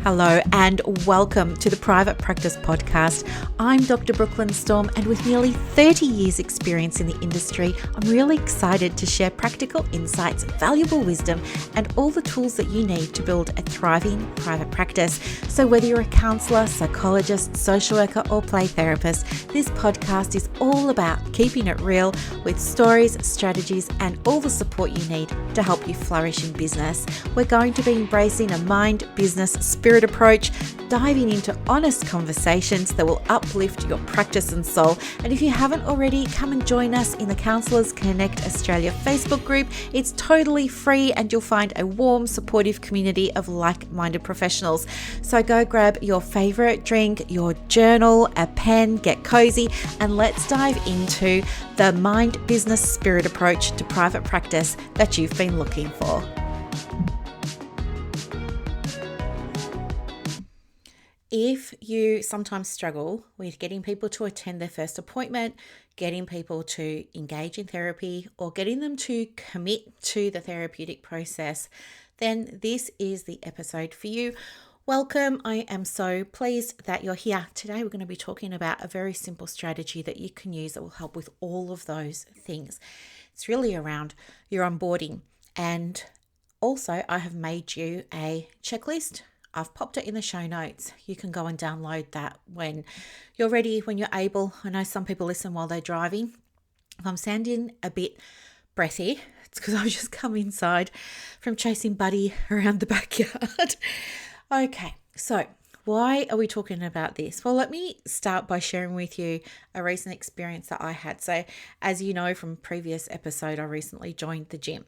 Hello and welcome to the Private Practice Podcast. I'm Dr. Brooklyn Storm, and with nearly 30 years experience in the industry, I'm really excited to share practical insights, valuable wisdom, and all the tools that you need to build a thriving private practice. So whether you're a counsellor, psychologist, social worker, or play therapist, this podcast is all about keeping it real with stories, strategies, and all the support you need to help you flourish in business. We're going to be embracing a mind, business, spirit approach, diving into honest conversations that will uplift your practice and soul. And if you haven't already, come and join us in the Counsellors Connect Australia Facebook group. It's totally free and you'll find a warm, supportive community of like-minded professionals. So go grab your favorite drink, your journal, a pen, get cozy, and let's dive into the mind, business, spirit approach to private practice that you've been looking for. If you sometimes struggle with getting people to attend their first appointment, getting people to engage in therapy, or getting them to commit to the therapeutic process, then this is the episode for you. Welcome. I am so pleased that you're here. Today we're going to be talking about a very simple strategy that you can use that will help with all of those things. It's really around your onboarding. And also I have made you a checklist. I've popped it in the show notes. You can go and download that when you're ready, when you're able. I know some people listen while they're driving. If I'm sounding a bit breathy, it's because I've just come inside from chasing Buddy around the backyard. Okay, so why are we talking about this? Well, let me start by sharing with you a recent experience that I had. So as you know from previous episode, I recently joined the gym.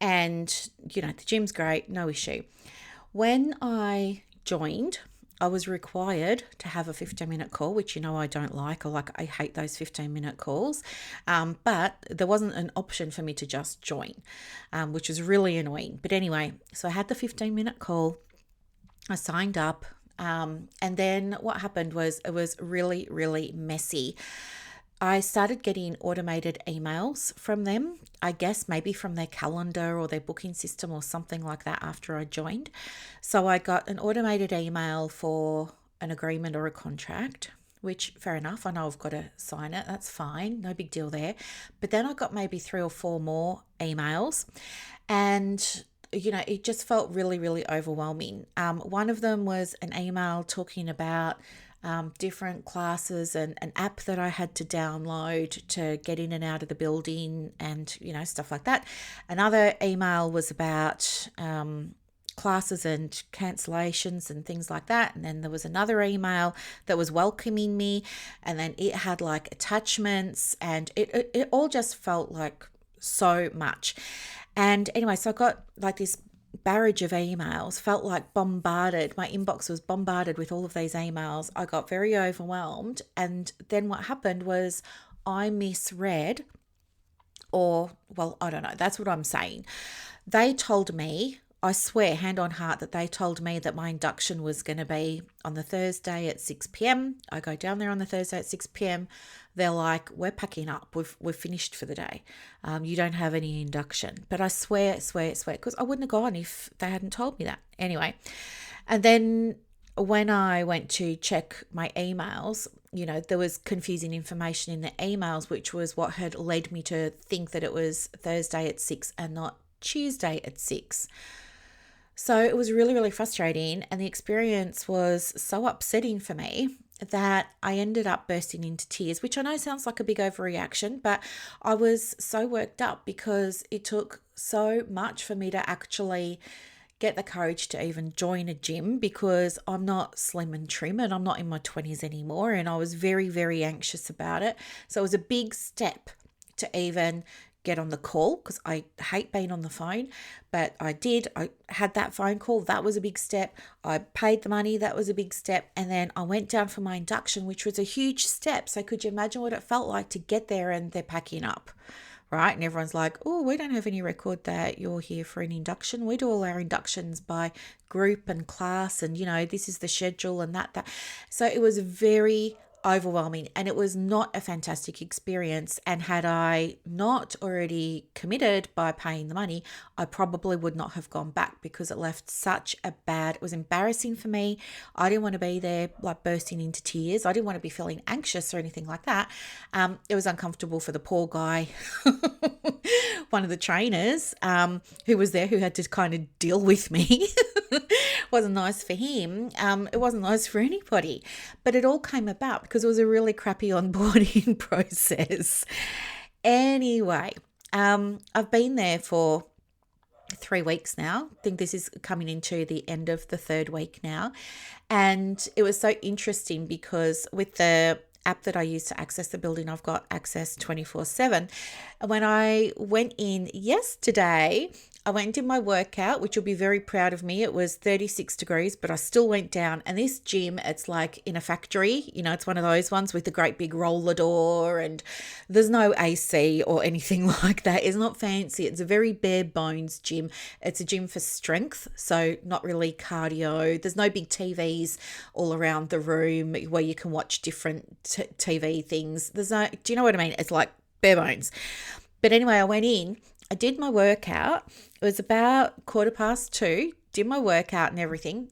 And, the gym's great, no issue. When I joined, I was required to have a 15-minute call, which I don't like. I hate those 15-minute calls. But there wasn't an option for me to just join, which was really annoying. But anyway, so I had the 15-minute call. I signed up. And then what happened was it was really, really messy. I started getting automated emails from them, I guess maybe from their calendar or their booking system or something like that after I joined. So I got an automated email for an agreement or a contract, which fair enough. I know I've got to sign it. That's fine. No big deal there. But then I got maybe 3 or 4 more emails and it just felt really, really overwhelming. One of them was an email talking about different classes and an app that I had to download to get in and out of the building and, stuff like that. Another email was about classes and cancellations and things like that. And then there was another email that was welcoming me, and then it had like attachments, and it all just felt like so much. And anyway, so I got like this barrage of emails, felt like bombarded. My inbox was bombarded with all of these emails. I got very overwhelmed. And then what happened was I misread, or, well, I don't know. That's what I'm saying. They told me, I swear, hand on heart, that they told me that my induction was going to be on the Thursday at 6 p.m. I go down there on the Thursday at 6 p.m. They're like, we're packing up. We've finished for the day. You don't have any induction. But I swear, because I wouldn't have gone if they hadn't told me that. Anyway, and then when I went to check my emails, there was confusing information in the emails, which was what had led me to think that it was Thursday at 6 and not Tuesday at 6. So it was really, really frustrating, and the experience was so upsetting for me that I ended up bursting into tears, which I know sounds like a big overreaction, but I was so worked up because it took so much for me to actually get the courage to even join a gym, because I'm not slim and trim and I'm not in my 20s anymore, and I was very, very anxious about it. So it was a big step to even get on the call, because I hate being on the phone, but I did. I had that phone call. That was a big step. I paid the money. That was a big step. And then I went down for my induction, which was a huge step. So could you imagine what it felt like to get there and they're packing up, right? And everyone's like, oh, we don't have any record that you're here for an induction. We do all our inductions by group and class, and, this is the schedule and that. So it was very overwhelming, and it was not a fantastic experience. And had I not already committed by paying the money, I probably would not have gone back, because it left such a bad, it was embarrassing for me. I didn't want to be there like bursting into tears. I didn't want to be feeling anxious or anything like that. It was uncomfortable for the poor guy, one of the trainers who was there, who had to kind of deal with me. Wasn't nice for him. It wasn't nice for anybody, but it all came about because it was a really crappy onboarding process. Anyway, I've been there for 3 weeks now. I think this is coming into the end of the third week now. And it was so interesting because with the app that I use to access the building, I've got access 24/7. When I went in yesterday, I went and did my workout, which you'll be very proud of me. It was 36 degrees, but I still went down. And this gym, it's like in a factory. You know, it's one of those ones with the great big roller door, and there's no AC or anything like that. It's not fancy. It's a very bare bones gym. It's a gym for strength, so not really cardio. There's no big TVs all around the room where you can watch different TV things. There's no, do you know what I mean? It's like bare bones. But anyway, I went in, I did my workout. It was about 2:15, did my workout and everything.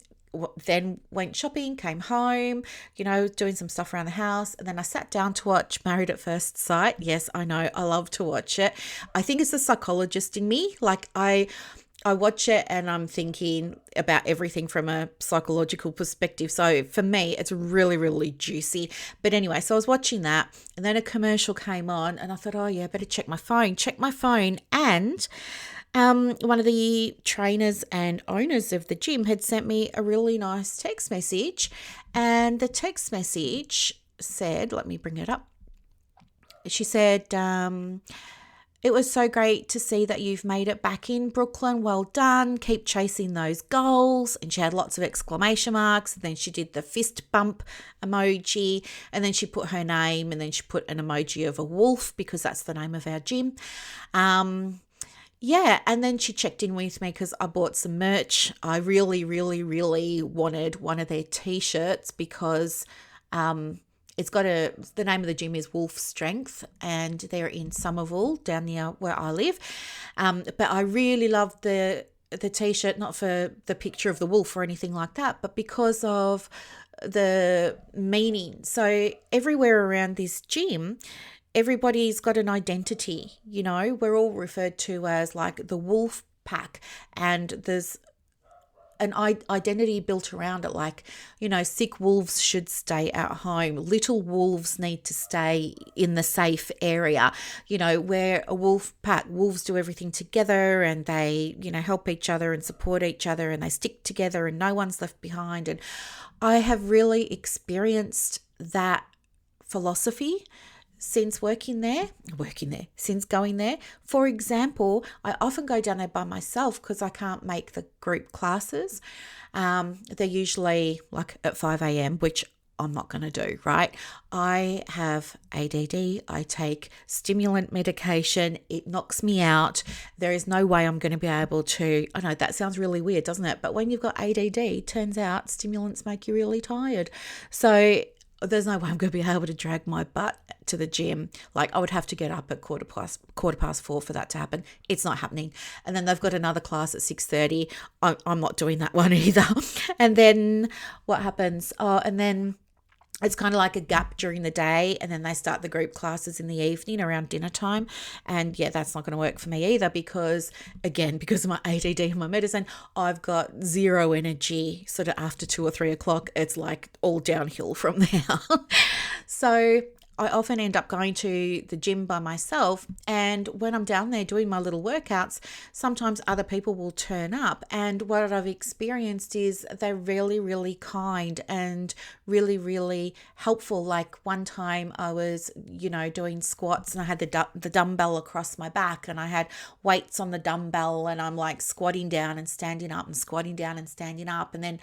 Then went shopping, came home, doing some stuff around the house. And then I sat down to watch Married at First Sight. Yes, I know, I love to watch it. I think it's the psychologist in me. Like I watch it and I'm thinking about everything from a psychological perspective. So for me, it's really, really juicy. But anyway, so I was watching that, and then a commercial came on, and I thought, oh yeah, better check my phone. And one of the trainers and owners of the gym had sent me a really nice text message. And the text message said, let me bring it up. She said, it was so great to see that you've made it back in Brooklyn. Well done. Keep chasing those goals. And she had lots of exclamation marks. And then she did the fist bump emoji. And then she put her name. And then she put an emoji of a wolf, because that's the name of our gym. Yeah, and then she checked in with me because I bought some merch. I really, really, really wanted one of their T-shirts because it's got the name of the gym is Wolf Strength, and they're in Somerville, down near where I live. But I really loved the T-shirt, not for the picture of the wolf or anything like that, but because of the meaning. So everywhere around this gym, everybody's got an identity. We're all referred to as like the wolf pack, and there's an identity built around it, like, sick wolves should stay at home, little wolves need to stay in the safe area. We're a wolf pack. Wolves do everything together, and they help each other and support each other, and they stick together, and no one's left behind. And I have really experienced that philosophy since since going there. For example, I often go down there by myself because I can't make the group classes. They're usually like at 5 a.m., which I'm not going to do, right? I have ADD. I take stimulant medication. It knocks me out. There is no way I'm going to be able to, I know that sounds really weird, doesn't it? But when you've got ADD, it turns out stimulants make you really tired. So there's no way I'm going to be able to drag my butt to the gym. Like, I would have to get up at quarter past 4 for that to happen. It's not happening. And then they've got another class at 6:30. I'm not doing that one either. And then what happens? And then it's kind of like a gap during the day, and then they start the group classes in the evening around dinner time. And yeah, that's not going to work for me either because of my ADD and my medicine, I've got zero energy sort of after 2 or 3 o'clock. It's like all downhill from there. So I often end up going to the gym by myself, and when I'm down there doing my little workouts, sometimes other people will turn up, and what I've experienced is they're really, really kind and really, really helpful. Like one time I was, doing squats, and I had the dumbbell across my back, and I had weights on the dumbbell, and I'm like squatting down and standing up and squatting down and standing up, and then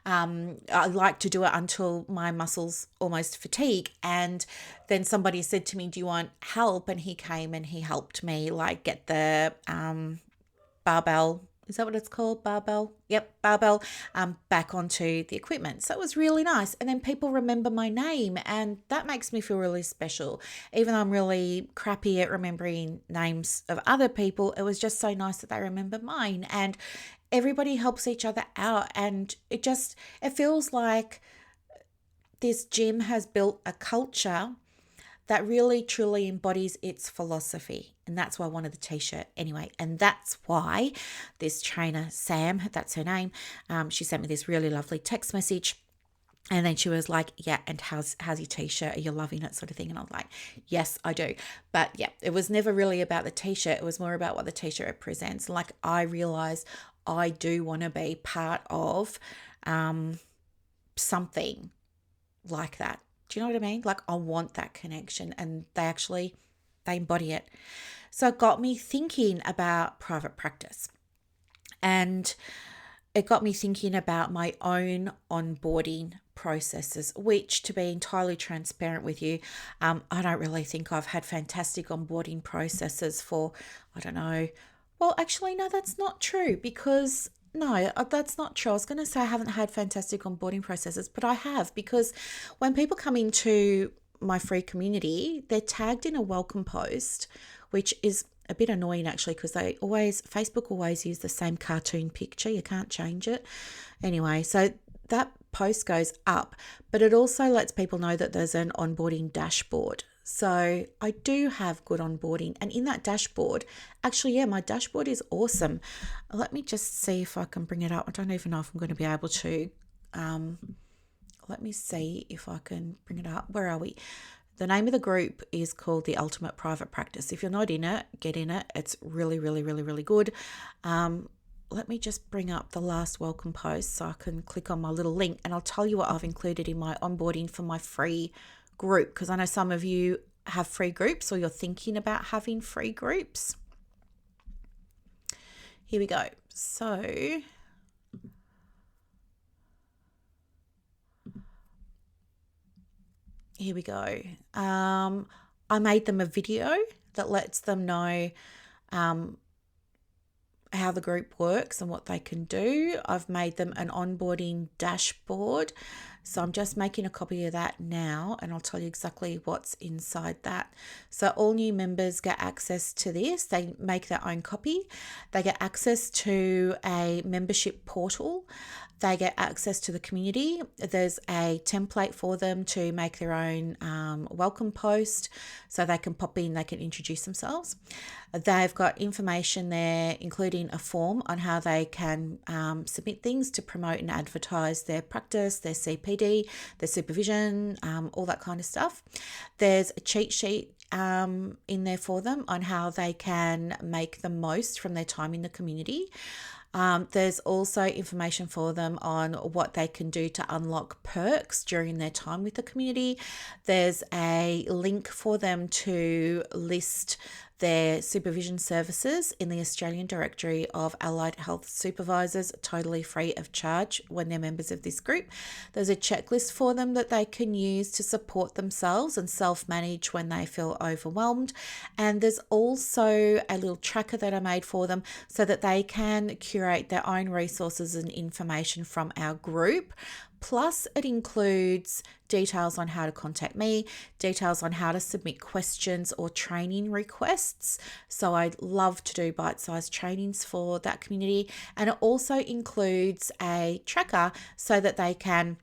I like to do it until my muscles almost fatigue. And then somebody said to me, do you want help? And he came and he helped me like get the barbell Is that what it's called? Barbell? Yep, barbell, back onto the equipment. So it was really nice. And then people remember my name, and that makes me feel really special. Even though I'm really crappy at remembering names of other people, it was just so nice that they remember mine. And everybody helps each other out. And it feels like this gym has built a culture that really truly embodies its philosophy. And that's why I wanted the t-shirt anyway. And that's why this trainer, Sam, that's her name, she sent me this really lovely text message. And then she was like, yeah, and how's your t-shirt? Are you loving it, sort of thing? And I was like, yes, I do. But yeah, it was never really about the t-shirt. It was more about what the t-shirt represents. Like, I realized I do want to be part of something like that. Do you know what I mean? Like, I want that connection, and they embody it. So it got me thinking about private practice, and it got me thinking about my own onboarding processes, which, to be entirely transparent with you, I don't really think I've had fantastic onboarding processes for, I don't know. Well, actually, no, that's not true, because no, that's not true. I was going to say I haven't had fantastic onboarding processes, but I have, because when people come into my free community, they're tagged in a welcome post, which is a bit annoying actually, because Facebook always use the same cartoon picture. You can't change it. Anyway, so that post goes up, but it also lets people know that there's an onboarding dashboard. So I do have good onboarding. And in that dashboard, actually, yeah, my dashboard is awesome. Let me just see if I can bring it up. I don't even know if I'm going to be able to. Let me see if I can bring it up. Where are we? The name of the group is called The Ultimate Private Practice. If you're not in it, get in it. It's really, really, really, really good. Let me just bring up the last welcome post so I can click on my little link, and I'll tell you what I've included in my onboarding for my free group, because I know some of you have free groups, or you're thinking about having free groups. Here we go. So here we go. I made them a video that lets them know how the group works and what they can do. I've made them an onboarding dashboard. So I'm just making a copy of that now, and I'll tell you exactly what's inside that. So all new members get access to this. They make their own copy. They get access to a membership portal. They get access to the community. There's a template for them to make their own welcome post, so they can pop in, they can introduce themselves. They've got information there, including a form on how they can submit things to promote and advertise their practice, their CPD, their supervision, all that kind of stuff. There's a cheat sheet in there for them on how they can make the most from their time in the community. There's also information for them on what they can do to unlock perks during their time with the community. There's a link for them to list their supervision services in the Australian Directory of Allied Health Supervisors, totally free of charge when they're members of this group. There's a checklist for them that they can use to support themselves and self-manage when they feel overwhelmed. And there's also a little tracker that I made for them so that they can curate their own resources and information from our group. Plus, it includes details on how to contact me, details on how to submit questions or training requests. So I love to do bite-sized trainings for that community. And it also includes a tracker so that they can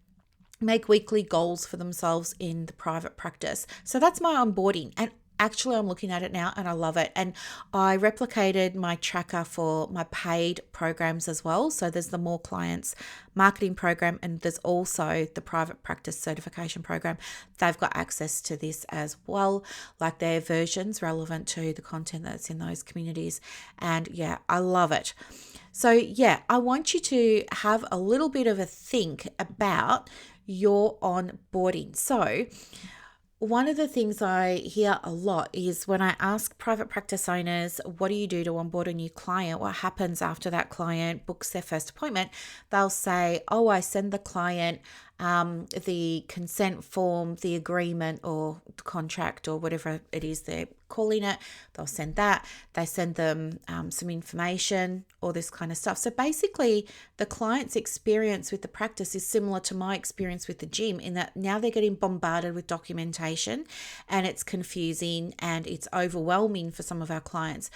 make weekly goals for themselves in the private practice. So that's my onboarding. And actually, I'm looking at it now and I love it. And I replicated my tracker for my paid programs as well. So there's the More Clients marketing program, and there's also the private practice certification program. They've got access to this as well, like their versions relevant to the content that's in those communities. And yeah, I love it. So yeah, I want you to have a little bit of a think about your onboarding. So one of the things I hear a lot is when I ask private practice owners, what do you do to onboard a new client? What happens after that client books their first appointment? They'll say, oh, I send the client the consent form, the agreement or the contract or whatever it is they're calling it. They'll send that. They send them some information, all this kind of stuff. So basically, the client's experience with the practice is similar to my experience with the gym, in that now they're getting bombarded with documentation, and it's confusing and it's overwhelming for some of our clients.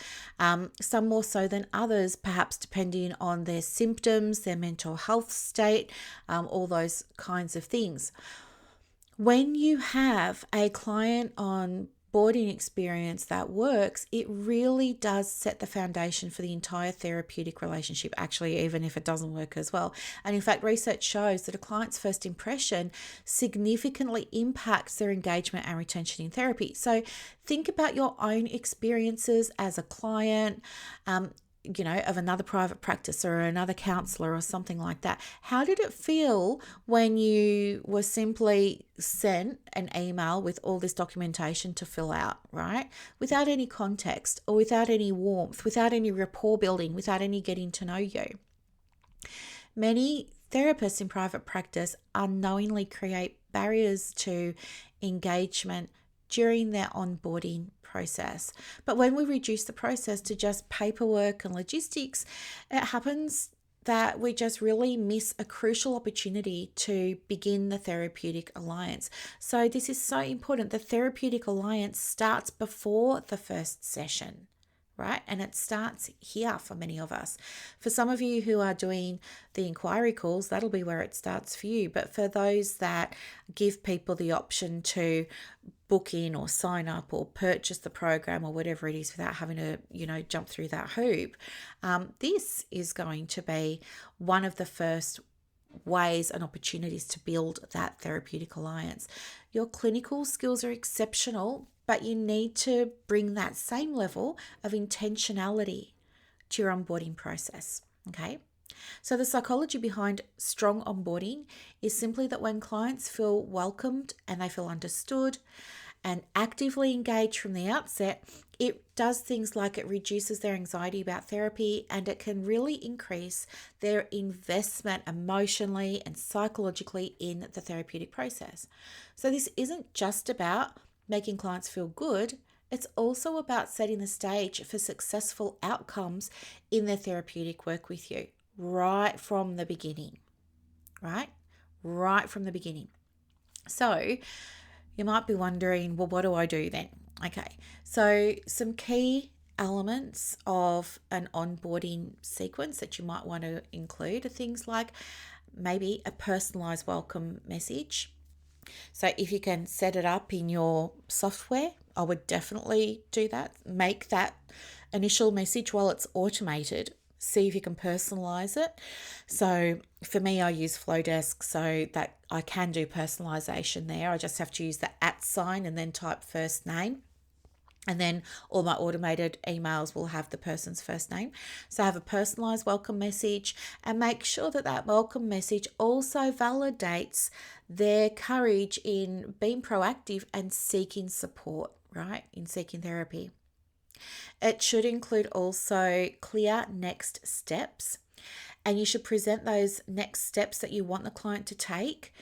Some more so than others, perhaps depending on their symptoms, their mental health state, all those kinds of things. When you have a client on boarding experience that works, it really does set the foundation for the entire therapeutic relationship, actually, even if it doesn't work as well. And in fact, research shows that a client's first impression significantly impacts their engagement and retention in therapy. So think about your own experiences as a client, of another private practice or another counsellor or something like that. How did it feel when you were simply sent an email with all this documentation to fill out, right? Without any context or without any warmth, without any rapport building, without any getting to know you. Many therapists in private practice unknowingly create barriers to engagement during their onboarding process. But when we reduce the process to just paperwork and logistics, it happens that we just really miss a crucial opportunity to begin the therapeutic alliance. So this is so important. The therapeutic alliance starts before the first session, right? And it starts here for many of us. For some of you who are doing the inquiry calls, that'll be where it starts for you. But for those that give people the option to book in or sign up or purchase the program or whatever it is without having to, jump through that hoop, this is going to be one of the first ways and opportunities to build that therapeutic alliance. Your clinical skills are exceptional, but you need to bring that same level of intentionality to your onboarding process, okay? So the psychology behind strong onboarding is simply that when clients feel welcomed and they feel understood and actively engaged from the outset, it does things like it reduces their anxiety about therapy, and it can really increase their investment emotionally and psychologically in the therapeutic process. So this isn't just about making clients feel good. It's also about setting the stage for successful outcomes in their therapeutic work with you right from the beginning, right? Right from the beginning. So you might be wondering, well, what do I do then? Okay, so some key elements of an onboarding sequence that you might want to include are things like maybe a personalized welcome message. So if you can set it up in your software, I would definitely do that. Make that initial message while it's automated. See if you can personalize it. So for me, I use Flowdesk so that I can do personalization there. I just have to use the @ sign and then type first name. And then all my automated emails will have the person's first name. So have a personalized welcome message, and make sure that that welcome message also validates their courage in being proactive and seeking support, right? In seeking therapy. It should include also clear next steps, and you should present those next steps that you want the client to take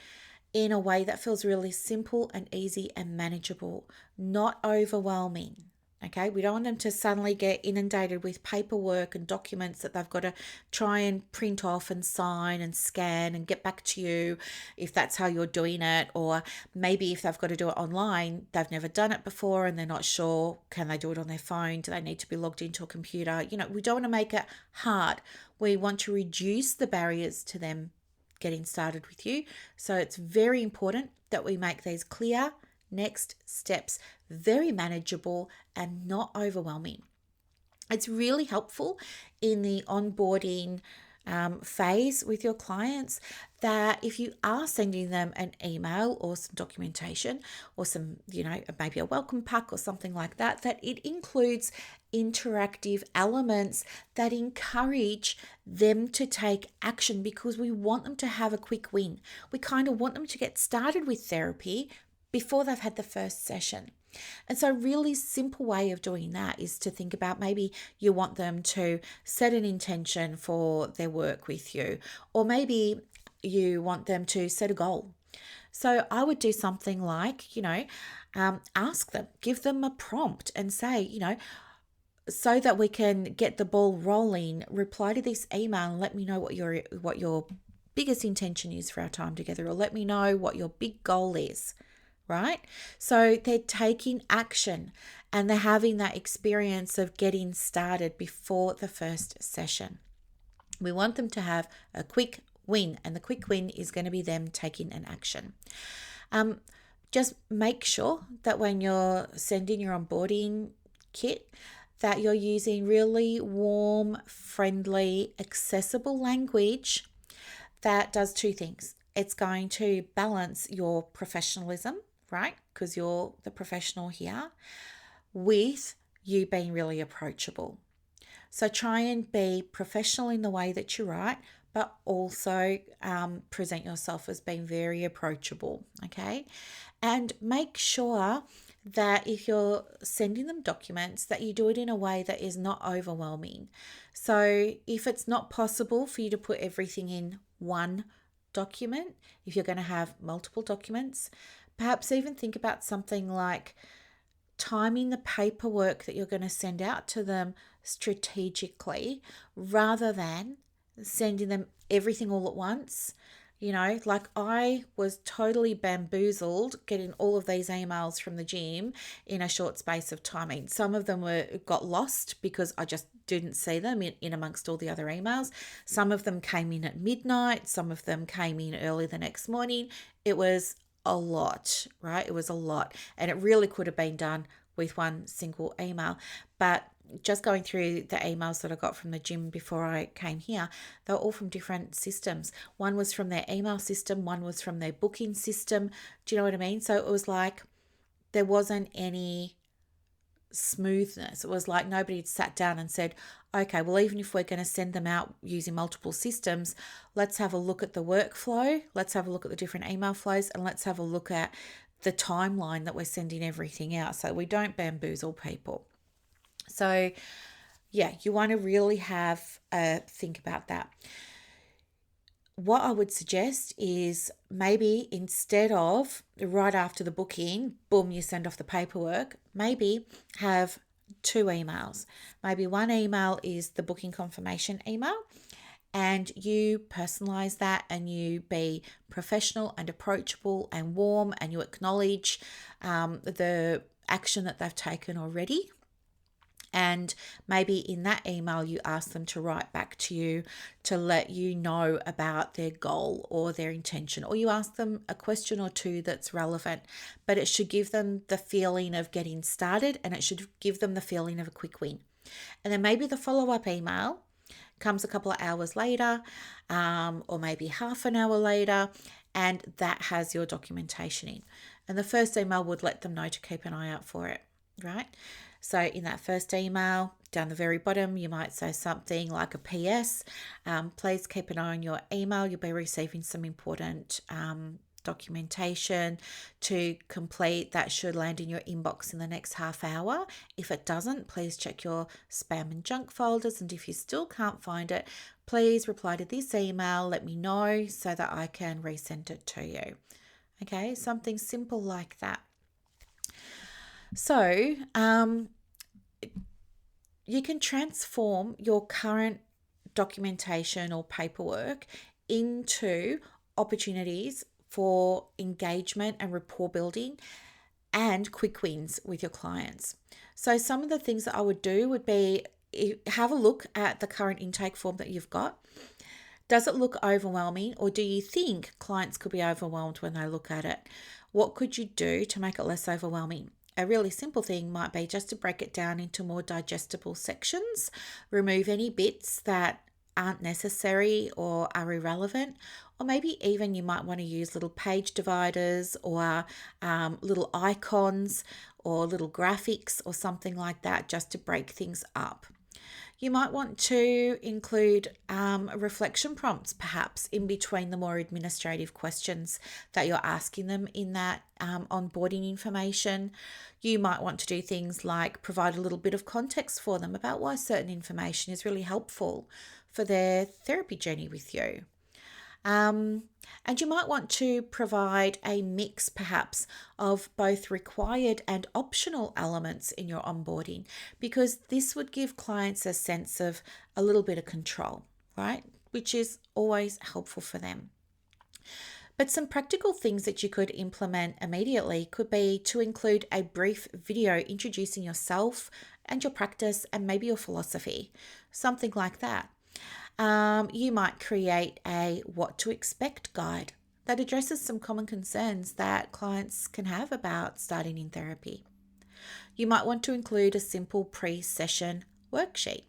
in a way that feels really simple and easy and manageable, not overwhelming. Okay, we don't want them to suddenly get inundated with paperwork and documents that they've got to try and print off and sign and scan and get back to you if that's how you're doing it. Or maybe if they've got to do it online, they've never done it before and they're not sure, can they do it on their phone? Do they need to be logged into a computer? We don't want to make it hard. We want to reduce the barriers to them getting started with you. So it's very important that we make these clear next steps very manageable and not overwhelming. It's really helpful in the onboarding phase with your clients that if you are sending them an email or some documentation or some, maybe a welcome pack or something like that, that it includes interactive elements that encourage them to take action, because we want them to have a quick win. We kind of want them to get started with therapy before they've had the first session. And so a really simple way of doing that is to think about, maybe you want them to set an intention for their work with you, or maybe you want them to set a goal. So I would do something like, ask them, give them a prompt and say, so that we can get the ball rolling, reply to this email and let me know what your biggest intention is for our time together, or let me know what your big goal is, right? So they're taking action and they're having that experience of getting started before the first session. We want them to have a quick win, and the quick win is going to be them taking an action. Just make sure that when you're sending your onboarding kit, that you're using really warm, friendly, accessible language that does two things. It's going to balance your professionalism, right? Because you're the professional here, with you being really approachable. So try and be professional in the way that you write, but also present yourself as being very approachable, okay? And make sure that if you're sending them documents, that you do it in a way that is not overwhelming. So if it's not possible for you to put everything in one document, if you're going to have multiple documents, perhaps even think about something like timing the paperwork that you're going to send out to them strategically, rather than sending them everything all at once. Like I was totally bamboozled getting all of these emails from the gym in a short space of time. I mean, some of them got lost because I just didn't see them in amongst all the other emails. Some of them came in at midnight. Some of them came in early the next morning. It was a lot, right? It was a lot. And it really could have been done with one single email. But just going through the emails that I got from the gym before I came here, they were all from different systems. One was from their email system, one was from their booking system. Do you know what I mean? So it was like there wasn't any smoothness. It was like nobody had sat down and said, okay, well, even if we're going to send them out using multiple systems, let's have a look at the workflow, let's have a look at the different email flows, and let's have a look at the timeline that we're sending everything out so we don't bamboozle people. So yeah, you want to really have a think about that. What I would suggest is maybe instead of right after the booking, boom, you send off the paperwork, maybe have two emails. Maybe one email is the booking confirmation email, and you personalize that and you be professional and approachable and warm, and you acknowledge the action that they've taken already. And maybe in that email, you ask them to write back to you to let you know about their goal or their intention, or you ask them a question or two that's relevant, but it should give them the feeling of getting started, and it should give them the feeling of a quick win. And then maybe the follow-up email comes a couple of hours later, or maybe half an hour later, and that has your documentation in. And the first email would let them know to keep an eye out for it, right? So in that first email, down the very bottom, you might say something like a PS. Please keep an eye on your email. You'll be receiving some important documentation to complete that should land in your inbox in the next half hour. If it doesn't, please check your spam and junk folders. And if you still can't find it, please reply to this email. Let me know so that I can resend it to you. Okay, something simple like that. So you can transform your current documentation or paperwork into opportunities for engagement and rapport building and quick wins with your clients. So some of the things that I would do would be have a look at the current intake form that you've got. Does it look overwhelming, or do you think clients could be overwhelmed when they look at it? What could you do to make it less overwhelming? A really simple thing might be just to break it down into more digestible sections, remove any bits that aren't necessary or are irrelevant, or maybe even you might want to use little page dividers or little icons or little graphics or something like that just to break things up. You might want to include reflection prompts perhaps in between the more administrative questions that you're asking them in that onboarding information. You might want to do things like provide a little bit of context for them about why certain information is really helpful for their therapy journey with you. And you might want to provide a mix perhaps of both required and optional elements in your onboarding, because this would give clients a sense of a little bit of control, right? Which is always helpful for them. But some practical things that you could implement immediately could be to include a brief video introducing yourself and your practice and maybe your philosophy, something like that. You might create a what to expect guide that addresses some common concerns that clients can have about starting in therapy. You might want to include a simple pre-session worksheet.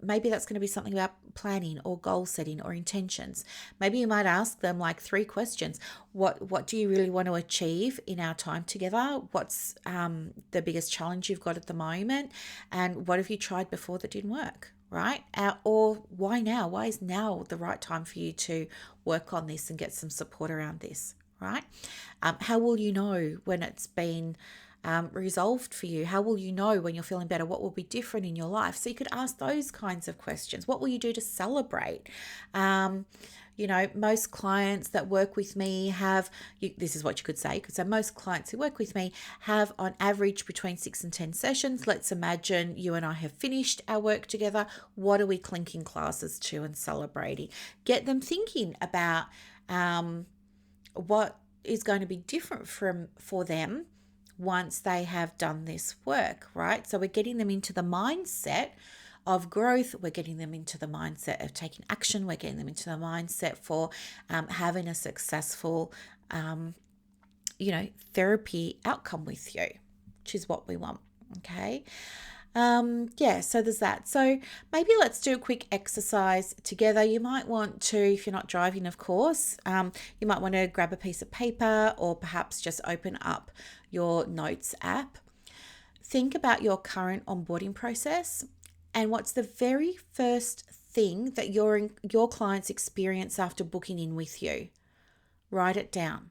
Maybe that's going to be something about planning or goal setting or intentions. Maybe you might ask them like 3 questions. What do you really want to achieve in our time together? What's the biggest challenge you've got at the moment? And what have you tried before that didn't work, right? Or why now? Why is now the right time for you to work on this and get some support around this, right? How will you know when it's been resolved for you? How will you know when you're feeling better? What will be different in your life? So you could ask those kinds of questions. What will you do to celebrate? Most clients that work with me this is what you could say. You could say most clients who work with me have on average between 6 and 10 sessions. Let's imagine you and I have finished our work together. What are we clinking classes to and celebrating? Get them thinking about what is going to be different for them once they have done this work, right? So we're getting them into the mindset of growth. We're getting them into the mindset of taking action. We're getting them into the mindset for having a successful, therapy outcome with you, which is what we want, okay? So there's that. So maybe let's do a quick exercise together. You might want to, if you're not driving, of course, you might want to grab a piece of paper or perhaps just open up your notes app. Think about your current onboarding process and what's the very first thing that your clients experience after booking in with you. Write it down.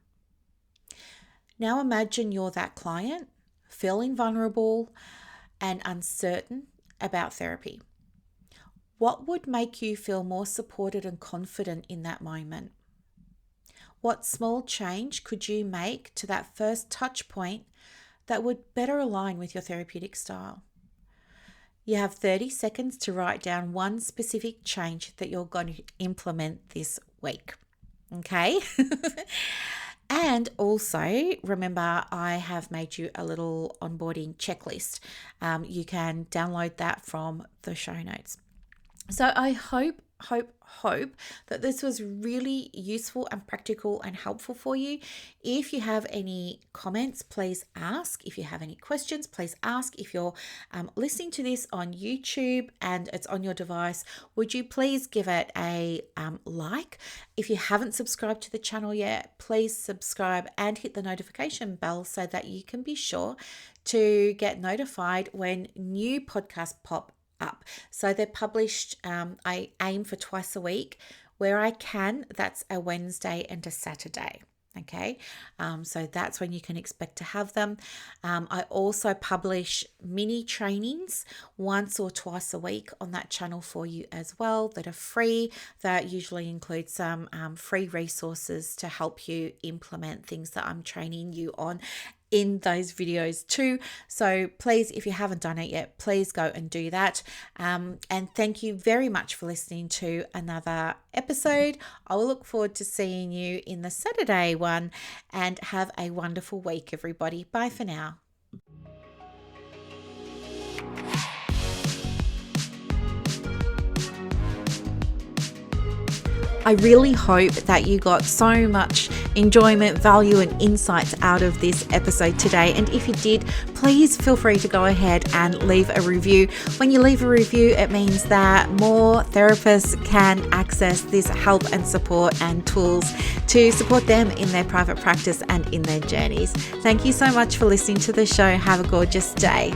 Now imagine you're that client, feeling vulnerable and uncertain about therapy. What would make you feel more supported and confident in that moment? What small change could you make to that first touch point that would better align with your therapeutic style? You have 30 seconds to write down one specific change that you're going to implement this week. Okay? And also, remember, I have made you a little onboarding checklist. You can download that from the show notes. So I hope that this was really useful and practical and helpful for you. If you have any comments, please ask. If you have any questions, please ask. If you're listening to this on YouTube and it's on your device, would you please give it a like? If you haven't subscribed to the channel yet, please subscribe and hit the notification bell so that you can be sure to get notified when new podcasts pop up. So they're published, I aim for twice a week. Where I can, that's a Wednesday and a Saturday. Okay, so that's when you can expect to have them. I also publish mini trainings once or twice a week on that channel for you as well that are free. That usually include some free resources to help you implement things that I'm training you on in those videos too. So please, if you haven't done it yet, please go and do that. And thank you very much for listening to another episode. I will look forward to seeing you in the Saturday one, and have a wonderful week, everybody. Bye for now. I really hope that you got so much enjoyment, value, and insights out of this episode today. And if you did, please feel free to go ahead and leave a review. When you leave a review, it means that more therapists can access this help and support and tools to support them in their private practice and in their journeys. Thank you so much for listening to the show. Have a gorgeous day.